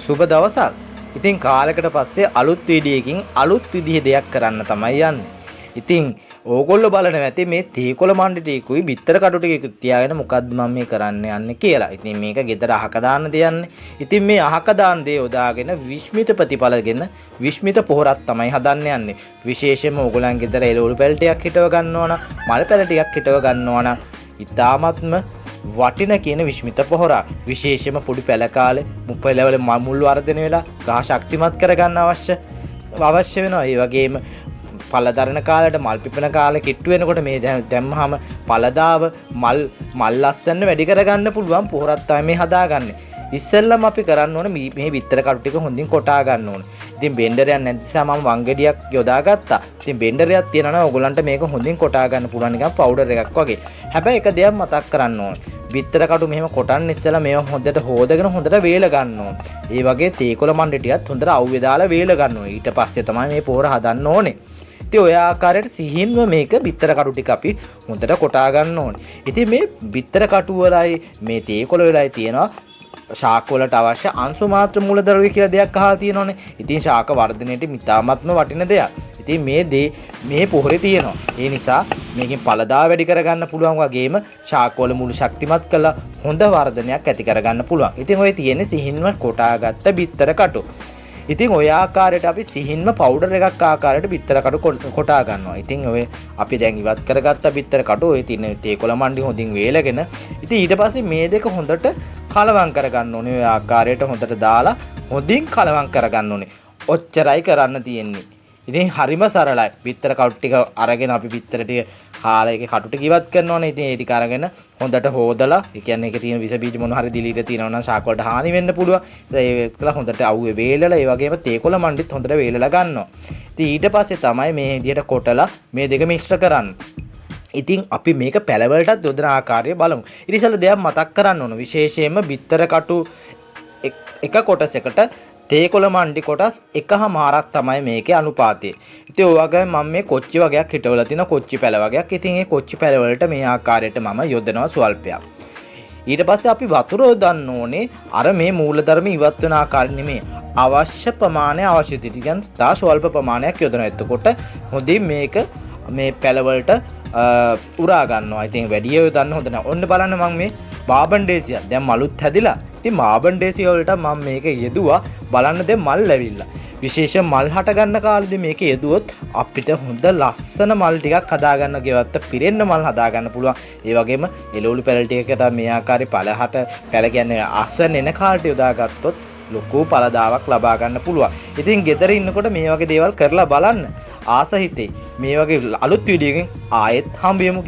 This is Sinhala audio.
සුබ දවසක්. ඉතින් කාලයකට පස්සේ අලුත් වීඩියෝකින් අලුත් විදිහේ දෙයක් කරන්න තමයි යන්නේ. ඉතින් ඕගොල්ලෝ බලනවා ඇති මේ තේකොළ මණ්ඩි ටිකුයි බිත්තර කටු ටිකකුත් තියාගෙන මොකද්ද මම මේ කරන්න යන්නේ කියලා. ඉතින් මේක ගෙදර අහක දාන්න දෙයන්නේ. ඉතින් මේ අහක දාන දේ යොදාගෙන විශ්මිත ප්‍රතිඵලගෙන විශ්මිත පොහොරක් තමයි හදන්න යන්නේ. විශේෂයෙන්ම ඕගොල්ලන් ගෙදර එළවලු පැල ටිකක් හිටව ගන්නවා නම් මල් පැල ටිකක් හිටව ගන්නවා නම් ඉතාමත්ම වටින කියන විශ්මිත පොහොරක්. විශේෂයෙන්ම පොඩි පැල කාලේ මුප්පලවල මුල් වර්ධනය වෙලා ගහ ශක්තිමත් කරගන්න අවශ්‍ය වෙනවා. ඒ වගේම පළදරන කාලේට මල් පිපෙන කාලේ කිට්ටු වෙනකොට මේ දැම්මහම පළදාව මල් ලස්සන වැඩි කරගන්න පුළුවන් පොහොරක් තමයි මේ හදාගන්නේ. ඉස්සෙල්ලම අපි කරන්න ඕනේ මේ බිත්තර කටු ටික හොඳින් කොටා ගන්න ඕනේ. ඉතින් බෙන්ඩරයක් නැති නිසා මම වංගෙඩියක් යොදාගත්තා. ඉතින් බෙන්ඩරයක් තියනවා නම් ඕගොල්ලන්ට මේක හොඳින් කොටා ගන්න පුළුවන් නිකන් පවුඩර් එකක් වගේ. හැබැයි එක දෙයක් මතක් කරන්න ඕනේ. බිත්තර කටු මෙහෙම කොටන්න ඉස්සෙල්ලා මේවා හොඳට හොදගෙන හොඳට වේල ගන්න ඕනේ. ඒ වගේ තේකොළ මණ්ඩි ටිකත් හොඳට අවුවේ දාලා වේල ගන්න ඕනේ. ඊට පස්සේ තමයි මේ පොහොර හදන්න ඕනේ. ඉතින් ඔය ආකාරයට සිහින්ව මේක බිත්තර කටු ටික අපි හොඳට කොටා ගන්න ඕනේ. ඉතින් මේ බිත්තර කටු වලයි මේ තේකොළ වලයි තියෙනවා ශාක වලට අවශ්‍ය අංශු මාත්‍ර මූලද්‍රව්‍ය කියලා දෙයක් අහලා තියෙනවනේ. ඉතින් ශාක වර්ධනයේට මිතාමත්ම වටින දෙයක්. ඉතින් මේ පොහොරේ තියෙනවා. ඒ නිසා මේකෙන් පළදා වැඩි කරගන්න පුළුවන් වගේම ශාක වල මුළු ශක්තිමත් කරලා හොඳ වර්ධනයක් ඇති කරගන්න පුළුවන්. ඉතින් ඔය තියෙන්නේ සිහින්ව කොටාගත්ත බිත්තර කටු. ඉතින් ඔය ආකාරයට අපි සිහින්ම පවුඩර් එකක් ආකාරයට බිත්තර කටු කොටා ගන්නවා. ඉතින් ඔය අපි දැන් ඉවත් කරගත්ත බිත්තර කටු ඔය තියෙන තේකොළ මණ්ඩි හොඳින් වේලගෙන ඉතින් ඊට පස්සේ මේ දෙක හොඳට කලවම් කරගන්න ඕනේ. ඔය ආකාරයට හොඳට දාලා හොඳින් කලවම් කරගන්න ඕනේ. ඔච්චරයි කරන්න තියෙන්නේ. ඉතින් හරිම සරලයි. බිත්තර කටු ටික අරගෙන අපි බිත්තර ටික කාලා ඒකේ කටු ටික ඉවත් කරනවානේ. ඉතින් ඒ ටික අරගෙන හොඳට හොදලා ඒ කියන්නේ ඒකේ තියෙන විස බීජ මොන හරි දිලීට තියෙනවා නම් ශාක වලට හානි වෙන්න පුළුවන්. ඒකලා හොඳට අවුවේ වේලලා ඒ වගේම තේකොළ මණ්ඩිත් හොඳට වේලලා ගන්නවා. ඉතින් ඊට පස්සේ තමයි මේ විදිහට කොටලා මේ දෙක මිශ්‍ර කරන්නේ. ඉතින් අපි මේක පැලවලටත් යොදන ආකාරය බලමු. ඉතින් ඉතින් දෙයක් මතක් කරන්න ඕන. විශේෂයෙන්ම බිත්තර කටු එක කොටසකට තේකොළ මණ්ඩි කොටස් එකහමාරක් තමයි මේකේ අනුපාතය. ඉතින් ඔය වගේ මම මේ කොච්චි වගේක් හිටවලා තිනවා කොච්චි පැල වගේක්. ඉතින් මේ කොච්චි පැල වලට මේ ආකාරයට මම යොදනවා ස්වල්පයක්. ඊට පස්සේ අපි වතුර යොදන්න ඕනේ අර මේ මූලධර්ම ඉවත් වෙන ආකාරය නෙමෙයි. අවශ්‍ය ප්‍රමාණය අවශ්‍ය තිටියන් තා ස්වල්ප ප්‍රමාණයක් යොදනවා. එතකොට හොඳින් මේක මේ පැල වලට උරා ගන්නවා. ඉතින් වැඩි යොදන්න හොඳ නැහැ. ඔන්න බලන්න මම මේ බාබන්ඩේසිය දැන් මලුත් හැදිලා. ඉතින් බාබන්ඩේසිය වලට මම මේක යෙදුවා. බලන්න දැන් මල් ඇවිල්ලා. විශේෂ මල් හට ගන්න කාලෙදි මේක යෙදුවොත් අපිට හොඳ ලස්සන මල් ටිකක් හදා ගන්න ගෙවත්ත පිරෙන්න මල් හදා ගන්න පුළුවන්. ඒ වගේම එළවලු පැල ටිකකට මේ ආකාරي පළහට පැල කියන්නේ අස්වැන්න එන කාලට යොදාගත්තොත් ලොකු පළදාවක් ලබා ගන්න පුළුවන්. ඉතින් ගෙදර ඉන්නකොට මේ වගේ දේවල් කරලා බලන්න. ආස හිතේ මේ වගේ අලුත් වීඩියෝ එකකින් ආයෙත් හම්බෙමු.